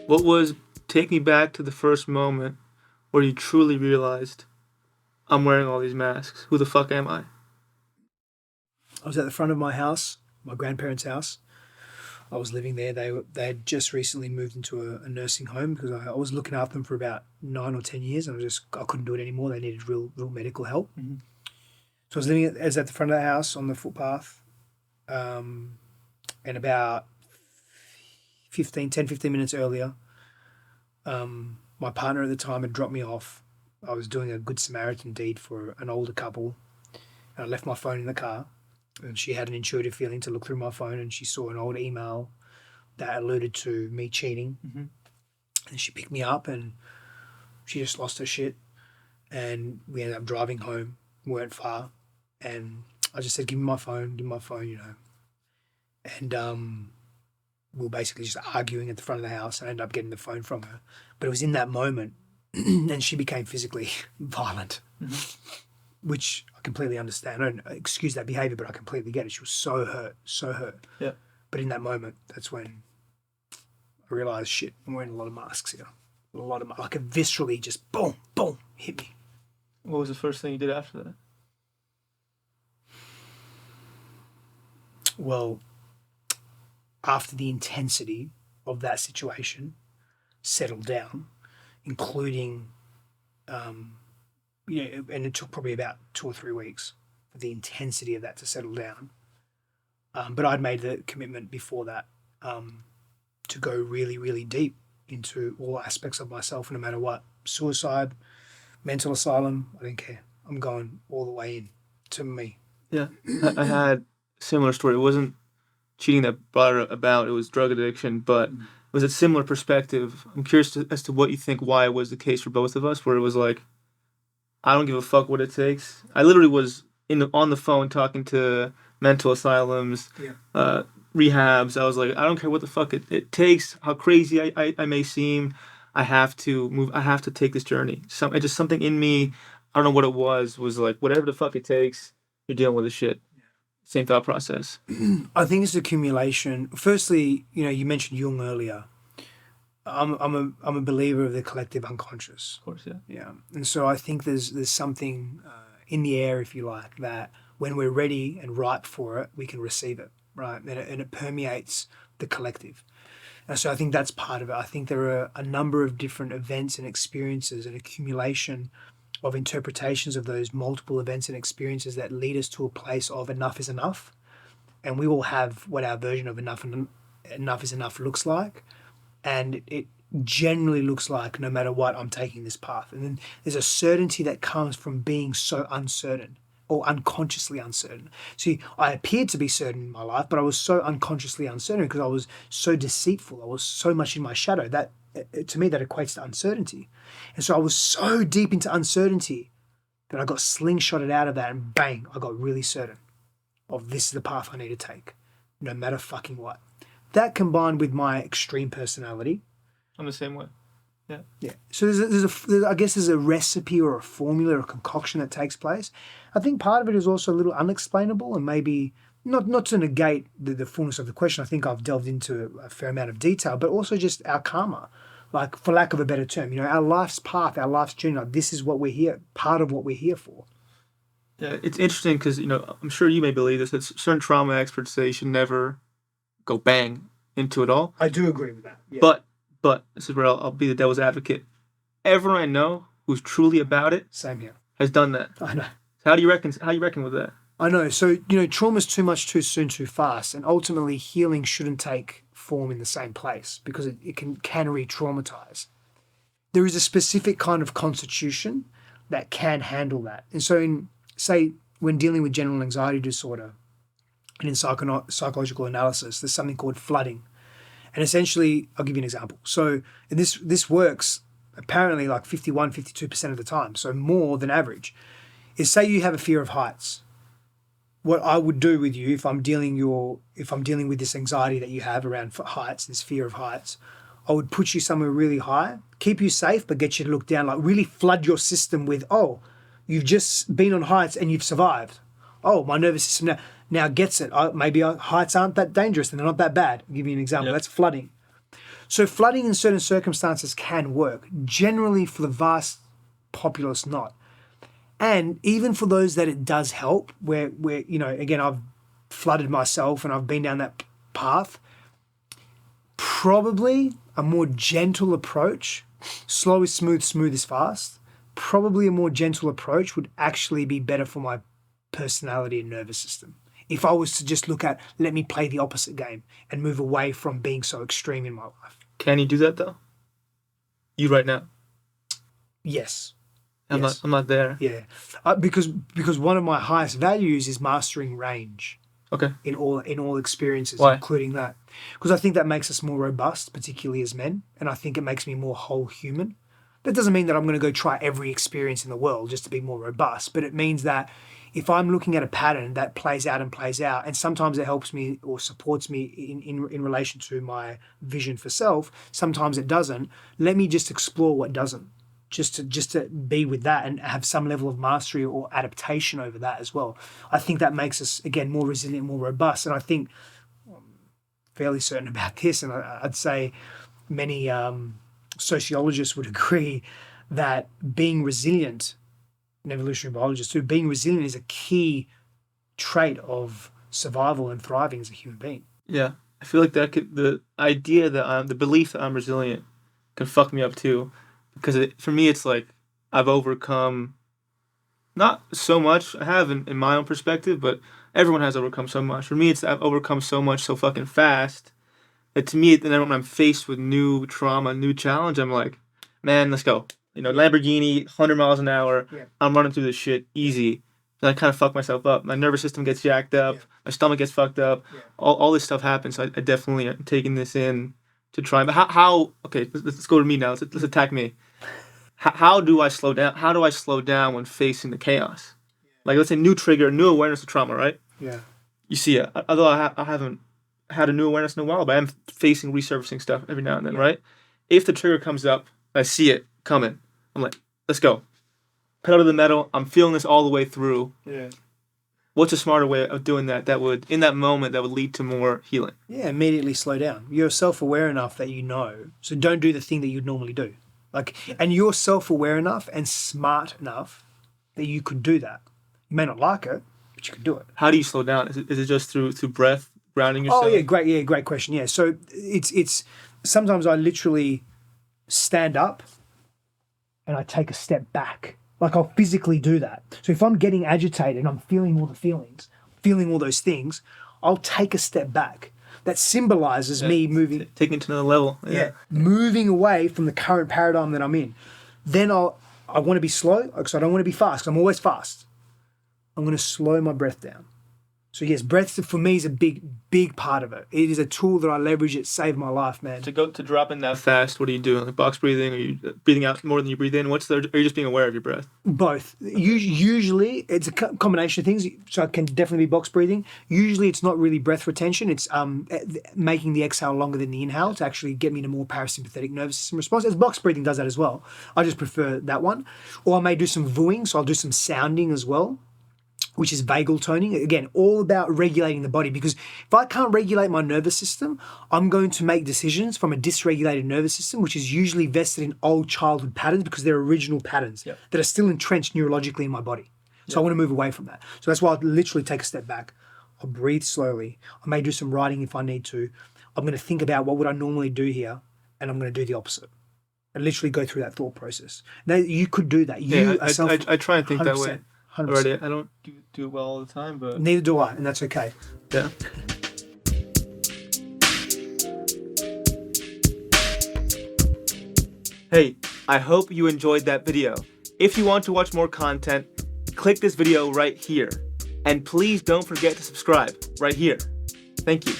What was take me back to the first moment where you truly realized I'm wearing all these masks. Who the fuck am I? I was at the front of my house, my grandparents' house. I was living there. They had just recently moved into a nursing home because I was looking after them for about 9 or 10 years, and I couldn't do it anymore. They needed real medical help. Mm-hmm. So I was at the front of the house on the footpath, and about 15 minutes earlier, my partner at the time had dropped me off. I was doing a Good Samaritan deed for an older couple, and I left my phone in the car. And she had an intuitive feeling to look through my phone, and she saw an old email that alluded to me cheating. Mm-hmm. And she picked me up, and she just lost her shit. And we ended up driving home. We weren't far. And I just said, give me my phone, you know. And we were basically just arguing at the front of the house. I ended up getting the phone from her. But it was in that moment, and she became physically violent, which I completely understand. I don't excuse that behaviour, but I completely get it. She was so hurt. Yeah. But in that moment, that's when I realised, shit, I'm wearing a lot of masks here. Like it viscerally just boom, boom, hit me. What was the first thing you did after that? Well, after the intensity of that situation settled down, including, and it took probably about 2 or 3 weeks for the intensity of that to settle down. But I'd made the commitment before that to go really, really deep into all aspects of myself, no matter what. Suicide, mental asylum, I didn't care. I'm going all the way in to me. Yeah, I had a similar story. It wasn't cheating that brought it about. It was drug addiction, but it was a similar perspective. I'm curious as to what you think, why it was the case for both of us, where it was like, I don't give a fuck what it takes. I literally was on the phone talking to mental asylums, rehabs. I was like, I don't care what the fuck it takes, how crazy I may seem. I have to move. I have to take this journey. Just something in me, I don't know what it was like, whatever the fuck it takes, you're dealing with the shit. Same thought process. I think it's accumulation. Firstly, you mentioned Jung earlier. I'm a believer of the collective unconscious. Of course, yeah. Yeah, and so I think there's something in the air, if you like, that when we're ready and ripe for it, we can receive it, right? And it permeates the collective. And so I think that's part of it. I think there are a number of different events and experiences and accumulation of interpretations of those multiple events and experiences that lead us to a place of enough is enough. And we all have what our version of enough is enough looks like. And it generally looks like, no matter what, I'm taking this path. And then there's a certainty that comes from being so uncertain or unconsciously uncertain. See, I appeared to be certain in my life, but I was so unconsciously uncertain because I was so deceitful. I was so much in my shadow. That, to me, that equates to uncertainty. And so I was so deep into uncertainty that I got slingshotted out of that, and bang, I got really certain of this is the path I need to take, no matter fucking what. That combined with my extreme personality. I'm the same way. Yeah. Yeah. So I guess there's a recipe or a formula or a concoction that takes place. I think part of it is also a little unexplainable, and maybe not to negate the fullness of the question. I think I've delved into a fair amount of detail, but also just our karma, like, for lack of a better term, our life's path, our life's journey. Like, this is what we're here, part of what we're here for. Yeah, it's interesting because, I'm sure you may believe this, that certain trauma experts say you should never go bang into it all. I do agree with that. Yeah. But this is where I'll be the devil's advocate. Everyone I know who's truly about it, same here, has done that. I know. So how do you reckon with that? I know. So, trauma's too much, too soon, too fast, and ultimately healing shouldn't take form in the same place because it can re-traumatize. There is a specific kind of constitution that can handle that. And so when dealing with general anxiety disorder and in psychological analysis, there's something called flooding. And essentially, I'll give you an example. So this works apparently like 51, 52% of the time, so more than average, is say you have a fear of heights. What I would do with you if I'm dealing with this anxiety that you have around heights, this fear of heights, I would put you somewhere really high, keep you safe, but get you to look down, like really flood your system with, oh, you've just been on heights and you've survived. Oh, my nervous system now gets it. Maybe heights aren't that dangerous and they're not that bad. I'll give you an example. Yep. That's flooding. So flooding in certain circumstances can work. Generally, for the vast populace, not. And even for those that it does help, where again, I've flooded myself and I've been down that path, probably a more gentle approach, slow is smooth, smooth is fast, probably a more gentle approach would actually be better for my personality and nervous system. If I was to just look at, let me play the opposite game and move away from being so extreme in my life. Can you do that though? You right now? Yes. I'm not there. Yeah, because one of my highest values is mastering range. Okay. In all experiences, Why? including that, because I think that makes us more robust, particularly as men, and I think it makes me more whole human. That doesn't mean that I'm going to go try every experience in the world just to be more robust, but it means that if I'm looking at a pattern that plays out, and sometimes it helps me or supports me in relation to my vision for self, sometimes it doesn't. Let me just explore what doesn't. Just to be with that and have some level of mastery or adaptation over that as well. I think that makes us, again, more resilient, more robust. And I think I'm fairly certain about this, and I'd say many sociologists would agree that being resilient, and evolutionary biologists too, being resilient is a key trait of survival and thriving as a human being. Yeah. I feel like the idea that the belief that I'm resilient can fuck me up too. Because for me, it's like I've overcome not so much. I have in my own perspective, but everyone has overcome so much. For me, it's I've overcome so much so fucking fast that to me, then when I'm faced with new trauma, new challenge, I'm like, man, let's go. Lamborghini, 100 miles an hour. Yeah. I'm running through this shit easy. Then I kind of fuck myself up. My nervous system gets jacked up. Yeah. My stomach gets fucked up. Yeah. All this stuff happens. So I definitely am taking this in to try. But how okay, let's go to me now. Let's attack me. How do I slow down? How do I slow down when facing the chaos? Like, let's say new trigger, new awareness of trauma, right? Yeah. You see it. Although I haven't had a new awareness in a while, but I'm facing resurfacing stuff every now and then, right? If the trigger comes up, I see it coming. I'm like, let's go. Pedal to the metal. I'm feeling this all the way through. Yeah. What's a smarter way of doing that would, in that moment, that would lead to more healing? Yeah, immediately slow down. You're self-aware enough that you know, so don't do the thing that you'd normally do. And you're self-aware enough and smart enough that you could do that. You may not like it, but you can do it. How do you slow down? Is it just through breath, grounding yourself? Oh yeah, great question. Yeah, so it's sometimes I literally stand up and I take a step back. Like, I'll physically do that. So if I'm getting agitated and I'm feeling all the feelings, feeling all those things, I'll take a step back. That symbolizes me moving, taking it to another level. Yeah. Moving away from the current paradigm that I'm in. Then I want to be slow because I don't want to be fast. 'Cause I'm always fast. I'm going to slow my breath down. So yes, breath for me is a big part of it. It is a tool that I leverage. It saved my life, man. To drop in that fast, what are you doing? Like box breathing? Are you breathing out more than you breathe in? Are you just being aware of your breath? Both. Usually, it's a combination of things. So it can definitely be box breathing. Usually, it's not really breath retention. It's making the exhale longer than the inhale to actually get me in a more parasympathetic nervous system response. As box breathing does that as well. I just prefer that one. Or I may do some vooing, so I'll do some sounding as well, which is vagal toning. Again, all about regulating the body, because if I can't regulate my nervous system, I'm going to make decisions from a dysregulated nervous system, which is usually vested in old childhood patterns because they're original patterns that are still entrenched neurologically in my body. So I want to move away from that. So that's why I literally take a step back. I'll breathe slowly. I may do some writing if I need to. I'm going to think about what would I normally do here, and I'm going to do the opposite. And literally go through that thought process. Now, you could do that. I try and think that way. 100%. Already, I don't do it well all the time, but neither do I, and that's okay. Yeah. Hey, I hope you enjoyed that video. If you want to watch more content, click this video right here. And please don't forget to subscribe right here. Thank you.